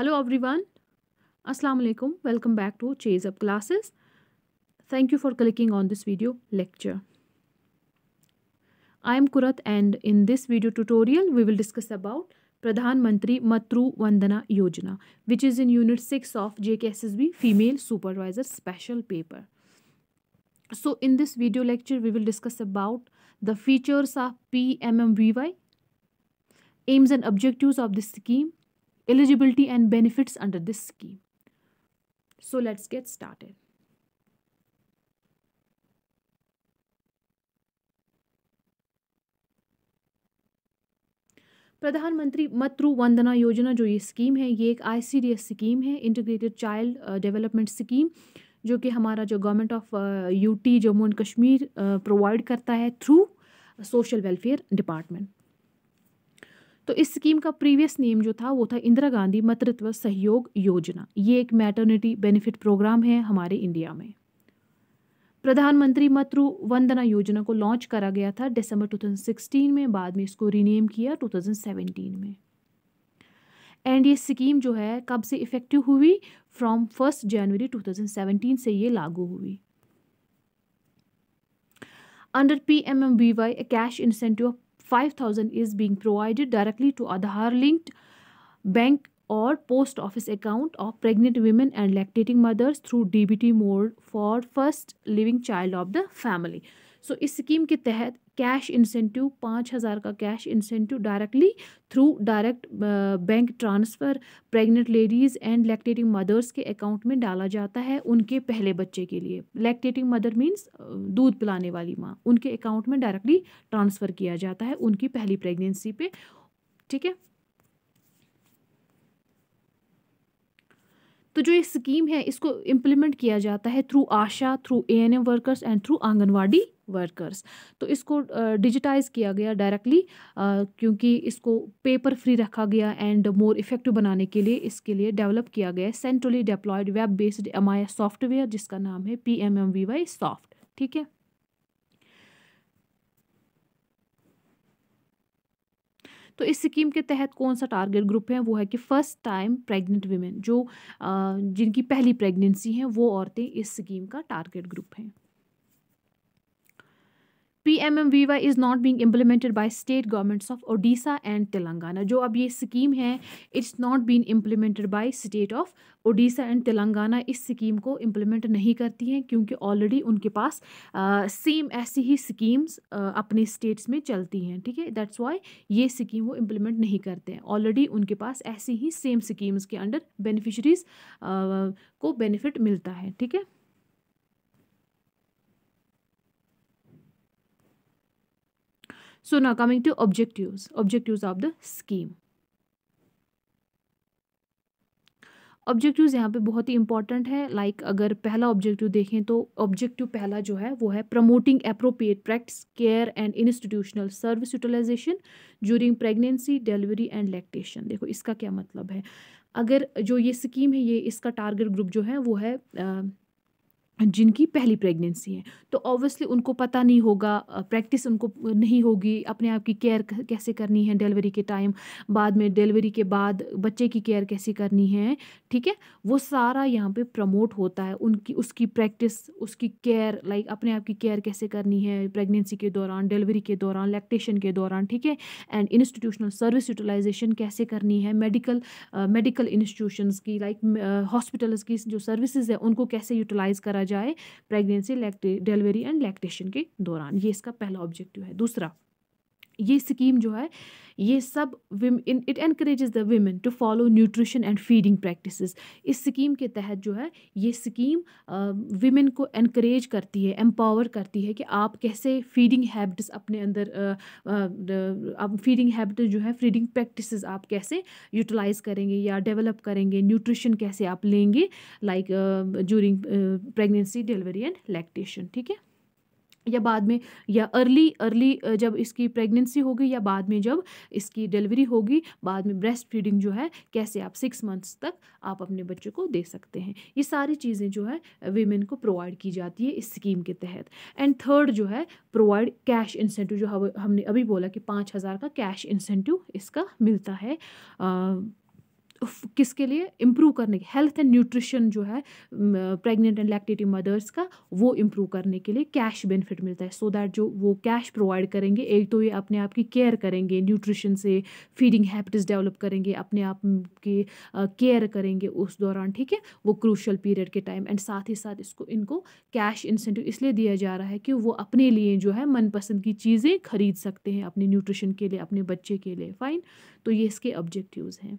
Hello everyone. Assalamu alaikum. Welcome back to Chase Up Classes. Thank you for clicking on this video lecture. I am Kurat and in this video tutorial we will discuss about Pradhan Mantri Matru Vandana Yojana, which is in unit 6 of JKSSB Female Supervisor Special Paper. So in this video lecture we will discuss about the features of PMMVY, aims and objectives of this scheme, eligibility and benefits under this scheme. So let's get started. प्रधानमंत्री मातृ वंदना योजना जो ये scheme है, ये एक ICDS scheme है, integrated child development scheme, जो कि हमारा जो government of UT Jammu and Kashmir provide करता है थ्रू सोशल वेलफेयर डिपार्टमेंट। तो इस स्कीम का प्रीवियस नेम जो था वो था इंदिरा गांधी मातृत्व सहयोग योजना। ये एक मैटरनिटी बेनिफिट प्रोग्राम है हमारे इंडिया में। प्रधानमंत्री मातृ वंदना योजना को लॉन्च करा गया था दिसंबर 2016 में, बाद में इसको रीनेम किया 2017 में। एंड ये स्कीम जो है कब से इफेक्टिव हुई? फ्रॉम 1 जनवरी 2017 से ये लागू हुई। Under PMMVY a cash incentive of 5,000 is being provided directly to Aadhaar linked bank or post office account of pregnant women and lactating mothers through DBT mode for first living child of the family. So इस scheme के तहत cash incentive 5,000 का cash incentive directly through direct bank transfer pregnant ladies and lactating mothers के account में डाला जाता है उनके पहले बच्चे के लिए। लैक्टेटिंग मदर मीन्स दूध पिलाने वाली माँ, उनके अकाउंट में डायरेक्टली ट्रांसफ़र किया जाता है उनकी पहली प्रेगनेंसी पे। ठीक है, तो जो ये स्कीम है इसको इम्प्लीमेंट किया जाता है through Asha, through ANM workers and through anganwadi workers. तो इसको डिजिटाइज किया गया डायरेक्टली, क्योंकि इसको पेपर फ्री रखा गया एंड मोर इफेक्टिव बनाने के लिए इसके लिए डेवलप किया गया centrally deployed web based MIS software जिसका नाम है PMMVY सॉफ्ट। ठीक है, तो इस स्कीम के तहत कौन सा टारगेट ग्रुप है? वो है कि फर्स्ट टाइम प्रेग्नेंट वीमेन, जो जिनकी पहली प्रेगनेंसी है वो औरतें इस स्कीम का टारगेट ग्रुप हैं। PMMVY is not being implemented by state governments of Odisha and Telangana। जो अब ये स्कीम है it's not being implemented by state of Odisha and Telangana इस स्कीम को इम्प्लीमेंट नहीं करती हैं क्योंकि ऑलरेडी उनके पास सेम ऐसी ही स्कीम्स अपने स्टेट्स में चलती हैं। ठीक है, दैट्स वाई ये स्कीम वो इम्प्लीमेंट नहीं करते हैं। ऑलरेडी उनके पास ऐसी ही सेम स्कीम्स के अंडर बेनिफिशरीज को बेनिफिट मिलता है। ठीक है, so now coming to objectives of the scheme। Objectives यहाँ पे बहुत ही इंपॉर्टेंट है। लाइक अगर पहला ऑब्जेक्टिव देखें तो ऑब्जेक्टिव पहला जो है वो है promoting appropriate practice care and institutional service utilisation during pregnancy delivery and lactation. देखो इसका क्या मतलब है। अगर जो ये स्कीम है ये इसका टारगेट ग्रुप जो है वो है जिनकी पहली प्रेगनेंसी है, तो ऑब्वियसली उनको पता नहीं होगा, प्रैक्टिस उनको नहीं होगी अपने आप की केयर कैसे करनी है डिलीवरी के टाइम, बाद में डिलीवरी के बाद बच्चे की केयर कैसे करनी है। ठीक है, वो सारा यहाँ पे प्रमोट होता है, उनकी उसकी प्रैक्टिस, उसकी केयर, लाइक अपने आप की केयर कैसे करनी है प्रेगनेंसी के दौरान, डिलीवरी के दौरान, लैक्टेशन के दौरान। ठीक है, एंड इंस्टीट्यूशनल सर्विस यूटिलाइजेशन कैसे करनी है, मेडिकल इंस्टीट्यूशंस की लाइक हॉस्पिटल्स की जो सर्विसेज है उनको कैसे यूटिलाइज करा जाए प्रेगनेंसी, डिलीवरी एंड लैक्टेशन के दौरान। ये इसका पहला ऑब्जेक्टिव है। दूसरा, ये स्कीम जो है ये सब it encourages the women to follow nutrition and feeding practices. इस स्कीम के तहत जो है ये स्कीम विमेन को एनकरेज करती है, एम्पावर करती है कि आप कैसे फीडिंग हैबिट्स अपने अंदर अब फीडिंग हैबिट जो है, फीडिंग प्रैक्टिसेस आप कैसे यूटिलाइज करेंगे या डेवलप करेंगे, न्यूट्रिशन कैसे आप लेंगे like during pregnancy, delivery and lactation. ठीक है, या बाद में, या अर्ली जब इसकी प्रेगनेंसी होगी या बाद में जब इसकी डिलीवरी होगी, बाद में ब्रेस्ट फीडिंग जो है कैसे आप 6 मंथ्स तक आप अपने बच्चे को दे सकते हैं। ये सारी चीज़ें जो है वीमेन को प्रोवाइड की जाती है इस स्कीम के तहत। एंड थर्ड जो है प्रोवाइड कैश इंसेंटिव, जो हमने अभी बोला कि 5,000 का कैश इंसेंटिव इसका मिलता है किसके लिए, इम्प्रूव करने के, हेल्थ एंड न्यूट्रिशन जो है प्रेग्नेंट एंड लैक्टेटिंग मदर्स का, वो इम्प्रूव करने के लिए कैश बेनिफिट मिलता है। सो दैट जो वो कैश प्रोवाइड करेंगे, एक तो ये अपने आप की केयर करेंगे न्यूट्रिशन से, फीडिंग हैबिट्स डेवलप करेंगे, अपने आप की केयर करेंगे उस दौरान, ठीक है, वो क्रूशल पीरियड के टाइम। एंड साथ ही साथ इनको कैश इंसेंटिव इसलिए दिया जा रहा है कि वो अपने लिए जो है मनपसंद की चीज़ें खरीद सकते हैं अपने न्यूट्रिशन के लिए, अपने बच्चे के लिए। फाइन, तो ये इसके ऑब्जेक्टिव्स हैं।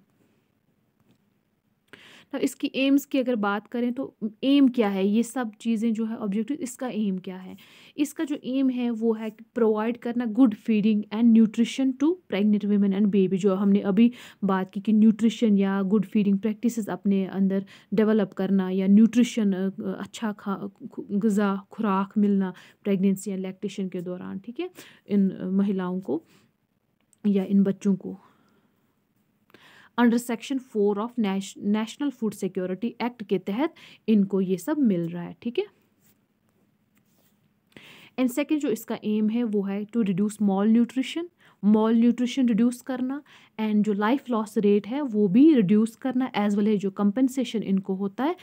तो इसकी एम्स की अगर बात करें तो एम क्या है, ये सब चीज़ें जो है ऑब्जेक्टिव, इसका एम क्या है, इसका जो एम है वो है कि प्रोवाइड करना good feeding and nutrition to pregnant women and baby. जो हमने अभी बात की कि न्यूट्रिशन या गुड फीडिंग प्रैक्टिसेस अपने अंदर डेवलप करना, या न्यूट्रिशन अच्छा ग़िज़ा खुराक मिलना प्रेगनेंसी या लैक्टेशन के दौरान, ठीक है, इन महिलाओं को या इन बच्चों को under section 4 of national food security act के तहत इनको ये सब मिल रहा है, ठीक है। एंड सेकेंड जो इसका एम है वो है to reduce malnutrition reduce करना, एंड जो लाइफ लॉस रेट है वो भी रिड्यूस करना, एज वेल है जो कंपनसेशन इनको होता है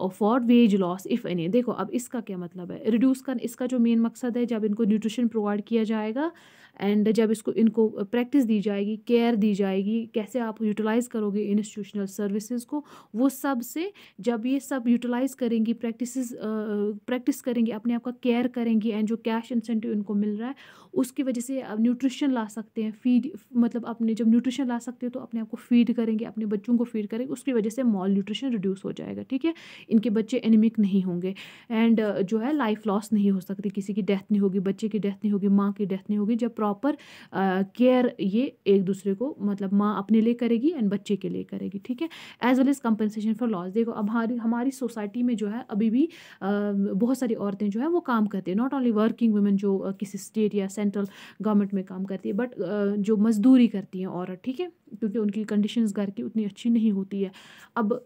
for wage loss if any. देखो अब इसका क्या मतलब है, रिड्यूस करना, इसका जो मेन मकसद है, जब इनको न्यूट्रिशन प्रोवाइड किया जाएगा एंड जब इनको प्रैक्टिस दी जाएगी, केयर दी जाएगी, कैसे आप यूटिलाइज़ करोगे इंस्टीट्यूशनल सर्विसेज को, वो सब से जब ये सब यूटिलाइज़ करेंगी, प्रैक्टिस करेंगी, अपने आप का केयर करेंगी, एंड जो कैश इंसेंटिव इनको मिल रहा है उसकी वजह से अब न्यूट्रिशन ला सकते हैं, फीड, मतलब अपने जब न्यूट्रिशन ला सकते हो तो अपने आप को फीड करेंगे, अपने बच्चों को फीड करेंगे, उसकी वजह से मॉल न्यूट्रिशन रिड्यूस हो जाएगा, ठीक है, इनके बच्चे एनीमिक नहीं होंगे, एंड जो है लाइफ लॉस नहीं हो सकती, किसी की डेथ नहीं होगी, बच्चे की डेथ नहीं होगी, माँ की डेथ नहीं होगी, जब प्रॉपर केयर ये एक दूसरे को, मतलब माँ अपने लिए करेगी एंड बच्चे के लिए करेगी, ठीक है, as well as compensation for loss. देखो अब हमारी सोसाइटी में जो है अभी भी बहुत सारी औरतें जो है वो काम करती है, नॉट ओनली वर्किंग वुमेन जो किसी स्टेट या सेंट्रल गवर्नमेंट में काम करती है, बट जो मजदूरी करती हैं औरत, ठीक है, क्योंकि उनकी कंडीशंस घर की उतनी अच्छी नहीं होती है। अब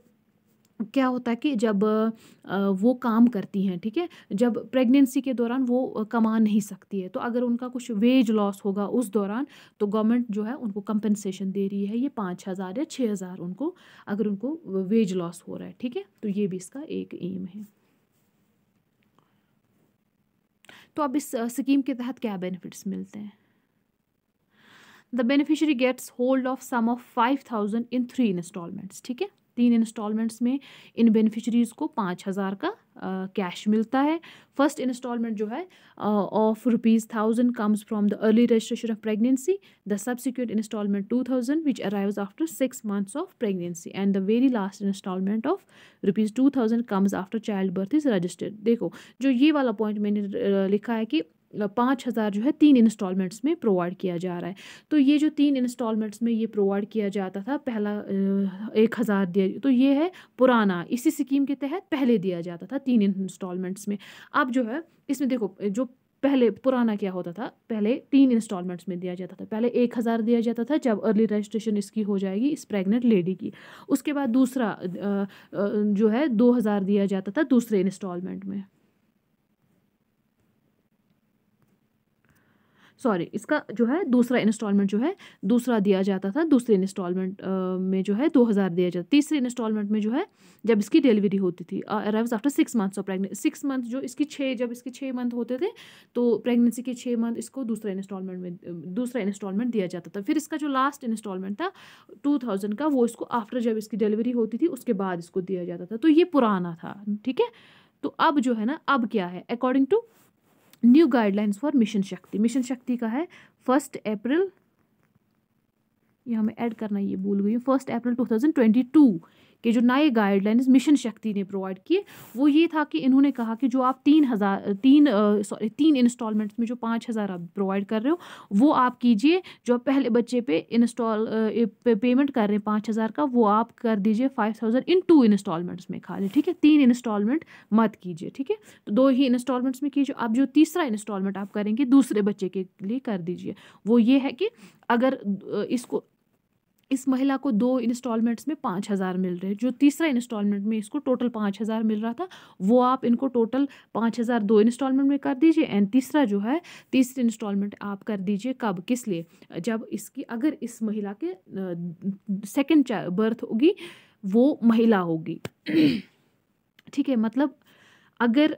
क्या होता है कि जब वो काम करती हैं, ठीक है, जब प्रेगनेंसी के दौरान वो कमा नहीं सकती है, तो अगर उनका कुछ वेज लॉस होगा उस दौरान, तो गवर्नमेंट जो है उनको कंपनसेशन दे रही है, ये 5,000 या 6,000 उनको, अगर उनको वेज लॉस हो रहा है, ठीक है, तो ये भी इसका एक एम है। तो अब इस स्कीम के तहत क्या बेनिफिट्स मिलते हैं। The beneficiary gets hold of sum of 5,000 in 3 instalments, ठीक है, 3 इंस्टॉलमेंट्स में इन बेनिफिशरीज़ को 5,000 का कैश मिलता है। फर्स्ट इंस्टॉलमेंट जो है of ₹1,000 comes from the early registration of pregnancy, the subsequent instalment 2,000 which arrives after 6 months of pregnancy, and the very last instalment of ₹2,000 comes after child birth is registered. देखो जो ये वाला point मैंने लिखा है कि 5,000 जो है 3 इंस्टॉलमेंट्स में प्रोवाइड किया जा रहा है, तो ये जो 3 इंस्टॉलमेंट्स में ये प्रोवाइड किया जाता था, पहला 1,000 दिया, तो ये है पुराना, इसी स्कीम के तहत पहले दिया जाता था 3 इंस्टॉलमेंट्स में। अब जो है इसमें देखो जो पहले पुराना क्या होता था, पहले 3 इंस्टॉलमेंट्स में दिया जाता था, पहले 1,000 दिया जाता था जब अर्ली रजिस्ट्रेशन इसकी हो जाएगी इस प्रेग्नेंट लेडी की, उसके बाद दूसरा जो है 2,000 दिया जाता था दूसरे इंस्टॉलमेंट में, सॉरी, इसका जो है दूसरा इंस्टॉलमेंट जो है दूसरा दिया जाता था, दूसरे इंस्टॉलमेंट में जो है 2,000 दिया जाता, तीसरे इंस्टॉलमेंट में जो है जब इसकी डिलीवरी होती थी, arrives after 6 months of pregnancy, 6 month जो इसकी 6, जब इसके 6 month होते थे तो प्रेगनेंसी के 6 month इसको दूसरा इंस्टॉलमेंट दिया जाता था। फिर इसका जो लास्ट इंस्टॉलमेंट था 2,000 का, वो इसको आफ्टर जब इसकी डिलीवरी होती थी उसके बाद इसको दिया जाता था, तो ये पुराना था, ठीक है। तो अब जो है ना, अब क्या है, according to new guidelines for mission Shakti का है 1 अप्रैल, यहाँ मैं ऐड करना ये भूल गई हूँ, 1 अप्रैल 2022 के जो नए गाइडलाइंस मिशन शक्ति ने प्रोवाइड किए, वो ये था कि इन्होंने कहा कि जो आप 3 इंस्टॉलमेंट्स में जो 5,000 आप प्रोवाइड कर रहे हो, वो आप कीजिए, जो आप पहले बच्चे पे पेमेंट कर रहे हैं 5,000 का, वो आप कर दीजिए 5,000 इन 2 इंस्टॉलमेंट्स में खाली, ठीक है, 3 इंस्टॉलमेंट मत कीजिए, ठीक है, तो 2 ही इंस्टॉलमेंट्स में कीजिए। अब जो तीसरा इंस्टॉलमेंट आप करेंगे दूसरे बच्चे के लिए कर दीजिए, वो ये है कि अगर इसको इस महिला को 2 इंस्टॉलमेंट्स में 5,000 मिल रहे हैं। जो तीसरा इंस्टॉलमेंट में इसको टोटल 5,000 मिल रहा था, वो आप इनको टोटल 5,000 2 इंस्टॉलमेंट में कर दीजिए, एंड तीसरा जो है तीसरी इंस्टॉलमेंट आप कर दीजिए कब, किस लिए, जब इसकी अगर इस महिला के सेकंड बर्थ होगी, वो महिला होगी। ठीक है, मतलब अगर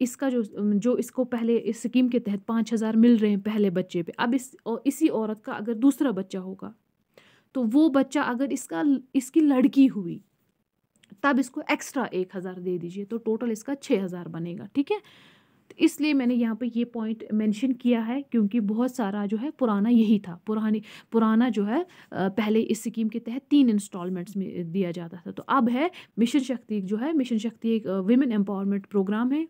इसका जो इसको पहले इस स्कीम के तहत 5,000 मिल रहे हैं पहले बच्चे पे, अब इसी औरत का अगर दूसरा बच्चा होगा, तो वो बच्चा अगर इसकी लड़की हुई, तब इसको एक्स्ट्रा 1,000 दे दीजिए, तो टोटल इसका 6,000 बनेगा। ठीक है, तो इसलिए मैंने यहाँ पे ये पॉइंट मेंशन किया है, क्योंकि बहुत सारा जो है पुराना यही था, पुराना जो है पहले इस स्कीम के तहत 3 इंस्टॉलमेंट्स में दिया जाता था। तो अब है मिशन शक्ति, जो है मिशन शक्ति एक विमेन एम्पावरमेंट प्रोग्राम है,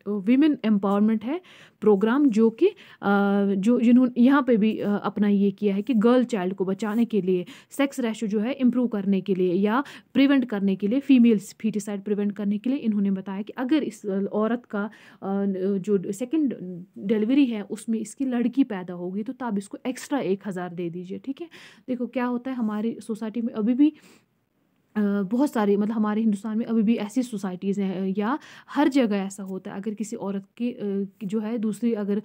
विमेन एम्पावरमेंट है प्रोग्राम, जो कि जिन्होंने यहाँ पे भी अपना ये किया है कि गर्ल चाइल्ड को बचाने के लिए, सेक्स रेशो जो है इम्प्रूव करने के लिए या प्रिवेंट करने के लिए, फीमेल फीटिसाइड प्रिवेंट करने के लिए, इन्होंने बताया कि अगर इस औरत का जो सेकंड डिलीवरी है उसमें इसकी लड़की पैदा होगी, तो तब इसको एक्स्ट्रा 1,000 दे दीजिए। ठीक है, देखो क्या होता है, हमारी सोसाइटी में अभी भी बहुत सारी, मतलब हमारे हिंदुस्तान में अभी भी ऐसी सोसाइटीज़ हैं, या हर जगह ऐसा होता है, अगर किसी औरत की जो है दूसरी, अगर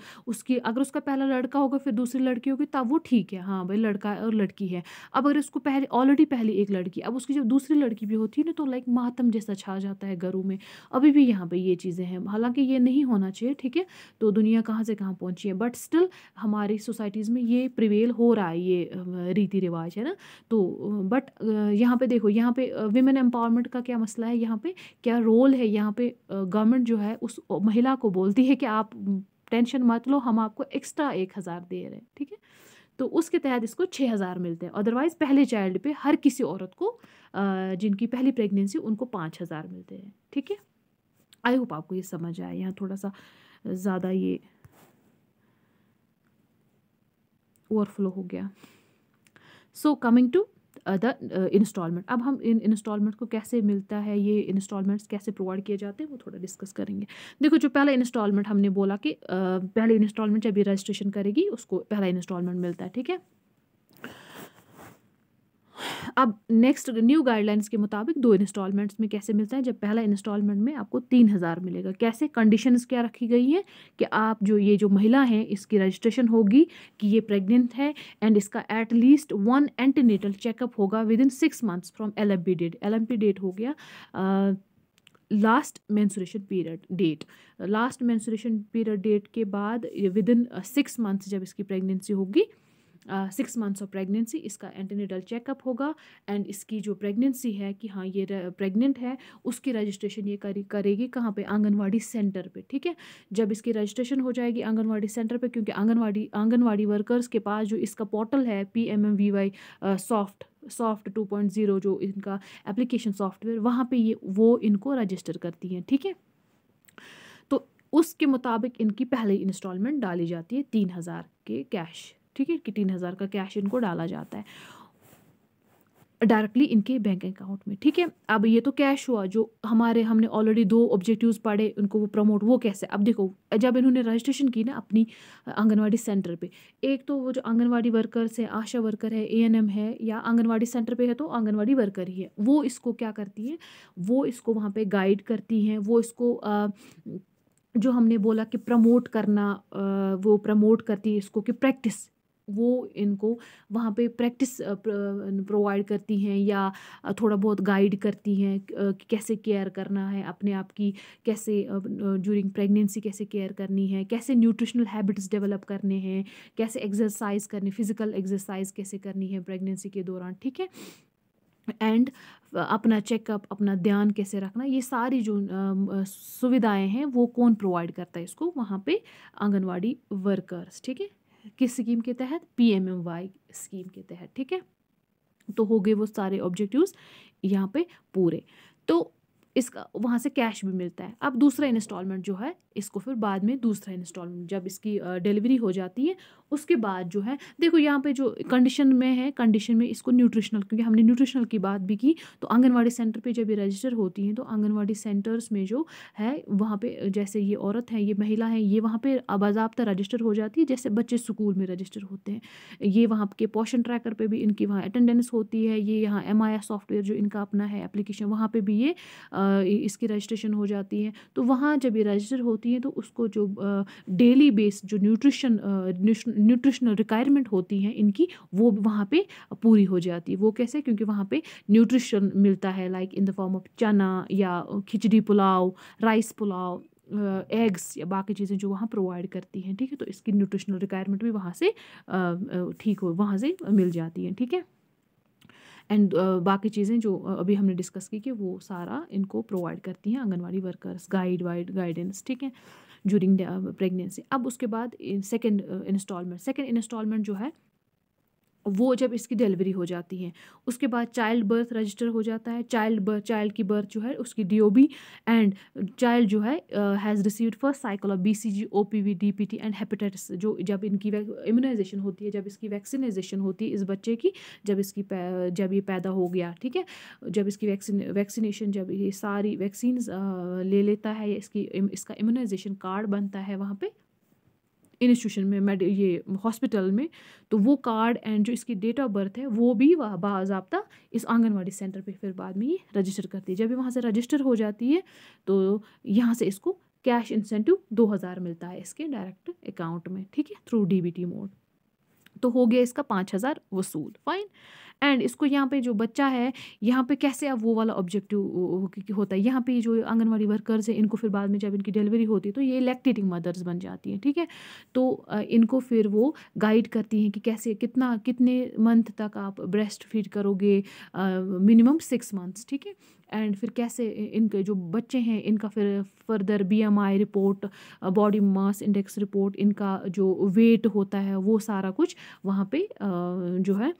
उसका पहला लड़का होगा फिर दूसरी लड़की होगी, तब वो ठीक है, हाँ भाई लड़का और लड़की है। अब अगर उसको ऑलरेडी पहले एक लड़की, अब उसकी जब दूसरी लड़की भी होती है ना, तो लाइक मातम जैसा छा जाता है घरों में। अभी भी यहाँ पे ये चीज़ें हैं, हालांकि ये नहीं होना चाहिए। ठीक है, तो दुनिया कहाँ से कहाँ पहुँची है, बट स्टिल हमारी सोसाइटीज़ में ये प्रिवेल हो रहा है, ये रीति रिवाज है ना। तो बट यहाँ पे देखो, यहाँ पे विमेन एम्पावरमेंट का क्या मसला है, यहाँ पे क्या रोल है, यहाँ पे गवर्नमेंट जो है उस महिला को बोलती है कि आप टेंशन मत लो, हम आपको एक्स्ट्रा 1,000 दे रहे हैं। ठीक है, तो उसके तहत इसको 6,000 मिलते हैं। अदरवाइज पहले चाइल्ड पे हर किसी औरत को जिनकी पहली प्रेगनेंसी, उनको 5,000 मिलते हैं। ठीक है, आई होप आपको ये समझ आया। यहाँ थोड़ा सा ज़्यादा ये ओवरफ्लो हो गया। So coming to the instalment, अब हम इन इंस्टॉलमेंट को कैसे मिलता है, ये इंस्टॉलमेंट्स कैसे प्रोवाइड किए जाते हैं, वो थोड़ा डिस्कस करेंगे। देखो, जो पहला इंस्टॉलमेंट हमने बोला कि पहले इंस्टॉलमेंट जब ये रजिस्ट्रेशन करेगी उसको पहला इंस्टॉलमेंट मिलता है। ठीक है, अब नेक्स्ट न्यू गाइडलाइंस के मुताबिक 2 इंस्टॉलमेंट्स में कैसे मिलता है। जब पहला इंस्टॉलमेंट में आपको 3,000 मिलेगा। कैसे, कंडीशंस क्या रखी गई है कि आप जो महिला है, इसकी रजिस्ट्रेशन होगी कि ये प्रेग्नेंट है, एंड इसका एटलीस्ट 1 एंटीनेटल चेकअप होगा विद इन 6 months from LMP date. LMP date हो गया last menstruation period date. Last menstruation period date के बाद विद इन 6 मंथ्स जब इसकी प्रेगनेंसी होगी, 6 मंथ्स ऑफ प्रेगनेंसी, इसका एंटीनेटल चेकअप होगा, एंड इसकी जो प्रेगनेंसी है कि हाँ ये प्रेग्नेंट है, उसकी रजिस्ट्रेशन ये करेगी कहाँ पे, आंगनवाड़ी सेंटर पे। ठीक है, जब इसकी रजिस्ट्रेशन हो जाएगी आंगनवाड़ी सेंटर पे, क्योंकि आंगनवाड़ी वर्कर्स के पास जो इसका पोर्टल है PMMVY सॉफ्ट 2.0, जो इनका एप्लीकेशन सॉफ्टवेयर, वहाँ पे वो इनको रजिस्टर करती हैं। ठीक है, तो उसके मुताबिक इनकी पहले इंस्टॉलमेंट डाली जाती है 3,000 के कैश। ठीक है, कि 3,000 का कैश इनको डाला जाता है डायरेक्टली इनके बैंक अकाउंट में। ठीक है, अब ये तो कैश हुआ। जो हमने ऑलरेडी 2 ऑब्जेक्टिव्स पढ़े, उनको वो प्रमोट, वो कैसे, अब देखो जब इन्होंने रजिस्ट्रेशन की ना अपनी आंगनवाड़ी सेंटर पे, एक तो वो जो आंगनवाड़ी वर्कर्स है, आशा वर्कर है, ANM है, या आंगनवाड़ी सेंटर पे है तो आंगनवाड़ी वर्कर ही है, वो इसको क्या करती है, वो इसको वहाँ पे गाइड करती हैं, वो इसको जो हमने बोला कि प्रमोट करना, वो प्रमोट करती है इसको कि प्रैक्टिस, वो इनको वहाँ पे प्रैक्टिस प्रोवाइड करती हैं, या थोड़ा बहुत गाइड करती हैं कि कैसे केयर करना है अपने आप की, कैसे ड्यूरिंग प्रेगनेंसी कैसे केयर करनी है, कैसे न्यूट्रिशनल हैबिट्स डेवलप करने हैं, कैसे एक्सरसाइज करनी, फिजिकल एक्सरसाइज कैसे करनी है प्रेगनेंसी के दौरान। ठीक है, एंड अपना चेकअप, अपना ध्यान कैसे रखना, ये सारी जो सुविधाएं हैं वो कौन प्रोवाइड करता है इसको, वहाँ पे आंगनवाड़ी वर्कर्स। ठीक है, किस स्कीम के तहत, PMMY स्कीम के तहत। ठीक है, तो हो गए वो सारे ऑब्जेक्टिव्स यहाँ पे पूरे। तो इसका वहाँ से कैश भी मिलता है। अब दूसरा इंस्टॉलमेंट जो है, इसको फिर बाद में दूसरा इंस्टॉलमेंट जब इसकी डिलीवरी हो जाती है उसके बाद जो है देखो यहाँ पे जो कंडीशन में है, कंडीशन में इसको न्यूट्रिशनल, क्योंकि हमने न्यूट्रिशनल की बात भी की, तो आंगनवाड़ी सेंटर पे जब ये रजिस्टर होती हैं तो आंगनवाड़ी सेंटर्स में जो है वहाँ पे जैसे ये औरत है, ये महिला है, ये वहाँ पे बाज़ाब्ता रजिस्टर हो जाती है, जैसे बच्चे स्कूल में रजिस्टर होते हैं। ये वहाँ के पोषण ट्रैकर पे भी इनकी वहाँ अटेंडेंस होती है। ये यहाँ MIS सॉफ्टवेयर जो इनका अपना है एप्लीकेशन, वहाँ पे भी ये इसकी रजिस्ट्रेशन हो जाती है। तो वहाँ जब ये रजिस्टर होती है तो उसको जो डेली बेस जो न्यूट्रिशनल रिक्वायरमेंट होती हैं इनकी, वो वहाँ पे पूरी हो जाती है। वो कैसे? क्योंकि वहाँ पे न्यूट्रिशन मिलता है, like in the form of चना या खिचड़ी पुलाव, राइस पुलाव, एग्स या बाकी चीज़ें जो वहाँ प्रोवाइड करती हैं। ठीक है, तो इसकी न्यूट्रिशनल रिक्वायरमेंट भी वहाँ से ठीक हो, वहाँ से मिल जाती है। ठीक है, एंड बाकी चीज़ें जो अभी हमने डिस्कस की कि वो सारा इनको प्रोवाइड करती हैं आंगनवाड़ी वर्कर्स, गाइडेंस। ठीक है, ज्यूरिंग प्रेगनेंसी। अब उसके बाद सेकेंड इंस्टॉलमेंट जो है वो जब इसकी डिलीवरी हो जाती है, उसके बाद चाइल्ड बर्थ रजिस्टर हो जाता है। चाइल्ड की बर्थ जो है उसकी DOB, एंड चाइल्ड जो है has received first cycle of BCG, OPV, DPT and hepatitis. जो जब इनकी इम्यूनाइजेशन होती है, जब इसकी वैक्सीनाइजेशन होती है इस बच्चे की, जब ये पैदा हो गया। ठीक है, जब इसकी वैक्सीनेशन, जब ये सारी वैक्सीन ले लेता है, इसका इम्यूनाइजेशन कार्ड बनता है वहाँ पे इंस्टीट्यूशन में, ये हॉस्पिटल में, तो वो कार्ड एंड जो इसकी डेट ऑफ बर्थ है वो भी वह बाज़ाब्ता इस आंगनवाड़ी सेंटर पे फिर बाद में ये रजिस्टर करती है। जब ये वहाँ से रजिस्टर हो जाती है तो यहाँ से इसको कैश इंसेंटिव 2000 मिलता है इसके डायरेक्ट अकाउंट में। ठीक है, थ्रू DBT मोड। तो हो गया इसका 5000 वसूल। फाइन। एंड इसको यहाँ पे जो बच्चा है, यहाँ पे कैसे अब वो वाला ऑब्जेक्टिव होता है, यहाँ पे जो आंगनवाड़ी वर्कर्स हैं इनको फिर बाद में जब इनकी डिलीवरी होती है तो ये लैक्टेटिंग मदर्स बन जाती हैं। ठीक है, तो इनको फिर वो गाइड करती हैं कि कैसे कितने मंथ तक आप ब्रेस्ट फीड करोगे, मिनिमम 6 मंथ्स। ठीक है, एंड फिर कैसे इनके जो बच्चे हैं इनका फिर further BMI report, body mass index report, इनका जो वेट होता है वो सारा कुछ वहाँ पे जो है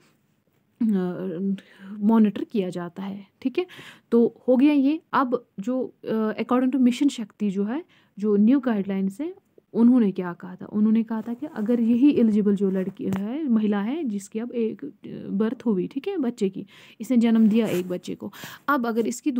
मॉनिटर किया जाता है। ठीक है, तो हो गया ये। अब जो अकॉर्डिंग टू मिशन शक्ति जो है, जो न्यू गाइडलाइंस है, उन्होंने क्या कहा था? उन्होंने कहा था कि अगर यही एलिजिबल जो लड़की है, महिला है, जिसकी अब एक बर्थ हुई, ठीक है, बच्चे की, इसने जन्म दिया एक बच्चे को, अब अगर इसकी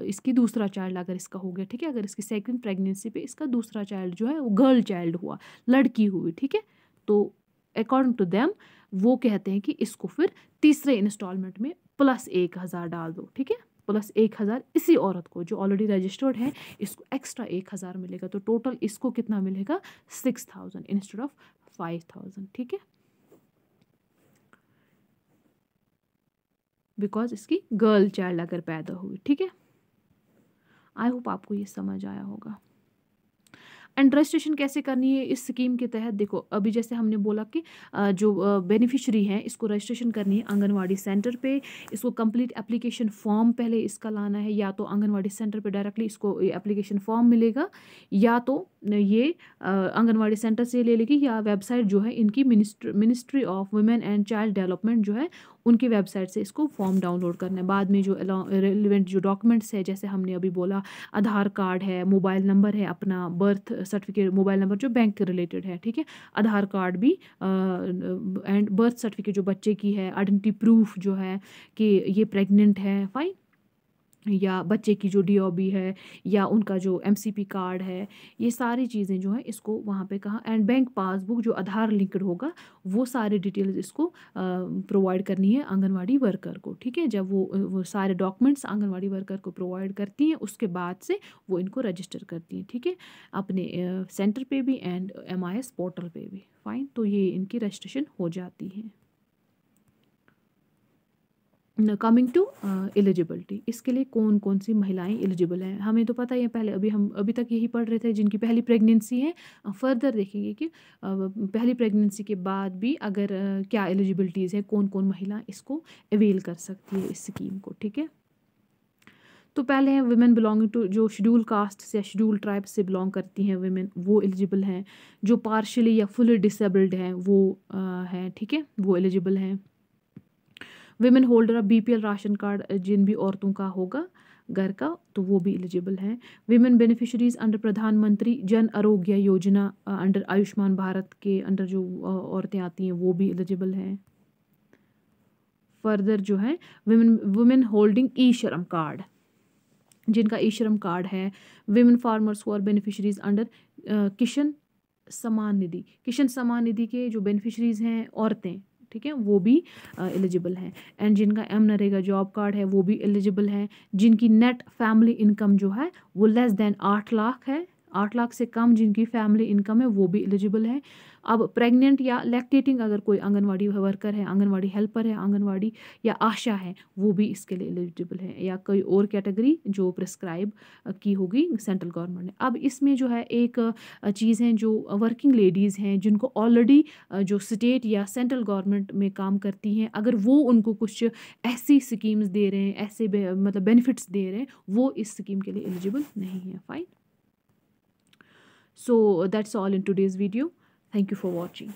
इसकी दूसरा चाइल्ड अगर इसका हो गया, ठीक है, अगर इसकी सेकंड प्रेगनेंसी पे इसका दूसरा चाइल्ड जो है वो गर्ल चाइल्ड हुआ, लड़की हुई, ठीक है, तो अकॉर्डिंग टू देम वो कहते हैं कि इसको फिर तीसरे इंस्टॉलमेंट में प्लस 1000 डाल दो। ठीक है, प्लस 1000 इसी औरत को जो ऑलरेडी रजिस्टर्ड है, इसको एक्स्ट्रा 1000 मिलेगा। तो टोटल इसको कितना मिलेगा? 6000 इंस्टेड ऑफ 5000। ठीक है, बिकॉज इसकी गर्ल चाइल्ड अगर पैदा हुई। ठीक है, आई होप आपको ये समझ आया होगा। एंड रजिस्ट्रेशन कैसे करनी है इस स्कीम के तहत? देखो, अभी जैसे हमने बोला कि जो बेनिफिशरी हैं इसको रजिस्ट्रेशन करनी है आंगनवाड़ी सेंटर पे। इसको कंप्लीट एप्लीकेशन फॉर्म पहले इसका लाना है, या तो आंगनवाड़ी सेंटर पे डायरेक्टली इसको एप्लीकेशन फॉर्म मिलेगा, या तो ये आंगनवाड़ी सेंटर से ले लेगी, या वेबसाइट जो है इनकी ministry of women and child development जो है उनकी वेबसाइट से इसको फॉर्म डाउनलोड करना है। बाद में जो रिलेवेंट जो डॉक्यूमेंट्स है, जैसे हमने अभी बोला, आधार कार्ड है, मोबाइल नंबर है, अपना बर्थ सर्टिफिकेट, मोबाइल नंबर जो बैंक के रिलेटेड है, ठीक है, आधार कार्ड भी, एंड बर्थ सर्टिफिकेट जो बच्चे की है, आइडेंटिटी प्रूफ जो है कि ये प्रेग्नेंट है, फाइन, या बच्चे की जो DOB है, या उनका जो MCP कार्ड है, ये सारी चीज़ें जो हैं इसको वहाँ पे कहा, एंड बैंक पासबुक जो आधार लिंक्ड होगा, वो सारी डिटेल्स इसको प्रोवाइड करनी है आंगनवाड़ी वर्कर को। ठीक है, जब वो सारे डॉक्यूमेंट्स आंगनवाड़ी वर्कर को प्रोवाइड करती हैं, उसके बाद से वो इनको रजिस्टर करती हैं। ठीक है, अपने सेंटर पे भी एंड MIS पोर्टल पे भी। फाइन, तो ये इनकी रजिस्ट्रेशन हो जाती है। कमिंग टू एलिजिबिलिटी, इसके लिए कौन कौन सी महिलाएं एलिजिबल हैं? हमें तो पता ही है, पहले हम अभी तक यही पढ़ रहे थे, जिनकी पहली प्रेगनेंसी है। फर्दर देखेंगे कि पहली प्रेगनेंसी के बाद भी अगर क्या एलिजिबिलिटीज़ है, कौन कौन महिला इसको अवेल कर सकती है इस स्कीम को। ठीक है, तो पहले हैं वुमेन बिलोंगिंग टू, जो शेड्यूल कास्ट से, शेड्यूल ट्राइब से बिलोंग करती हैं वुमेन, वो एलिजिबल हैं। जो पार्शली या फुली डिसेबल्ड हैं वो हैं, ठीक है, वो एलिजिबल हैं। Women holder of BPL ration card, जिन भी औरतों का होगा घर का, तो वो भी एलिजिबल हैं। विमेन बेनिफिशरीज अंडर प्रधानमंत्री जन आरोग्य योजना अंडर आयुष्मान भारत के अंडर जो औरतें आती हैं वो भी एलिजिबल हैं। फर्दर जो है वुमेन होल्डिंग ई श्रम कार्ड, जिनका ई श्रम कार्ड है। Women farmers who are beneficiaries under Kisan Samman निधि, किसान सम्मान निधि के जो बेनिफिशरीज हैं औरतें, ठीक है, वो भी एलिजिबल हैं। एंड जिनका मनरेगा जॉब कार्ड है वो भी एलिजिबल हैं। जिनकी नेट फैमिली इनकम जो है वो लेस देन 8 लाख है, 8 लाख से कम जिनकी फैमिली इनकम है वो भी एलिजिबल है। अब प्रेग्नेंट या लैक्टेटिंग अगर कोई आंगनवाड़ी वर्कर है, आंगनवाड़ी हेल्पर है, आंगनवाड़ी या आशा है, वो भी इसके लिए एलिजिबल है, या कोई और कैटेगरी जो प्रिस्क्राइब की होगी सेंट्रल गवर्नमेंट ने। अब इसमें जो है एक चीज़ है, जो वर्किंग लेडीज़ हैं जिनको ऑलरेडी जो स्टेट या सेंट्रल गवर्नमेंट में काम करती हैं, अगर वो उनको कुछ ऐसी स्कीम्स दे रहे हैं, ऐसे मतलब बेनिफिट्स दे रहे हैं, वो इस स्कीम के लिए एलिजिबल नहीं है। Fine, so that's all in today's video. Thank you for watching.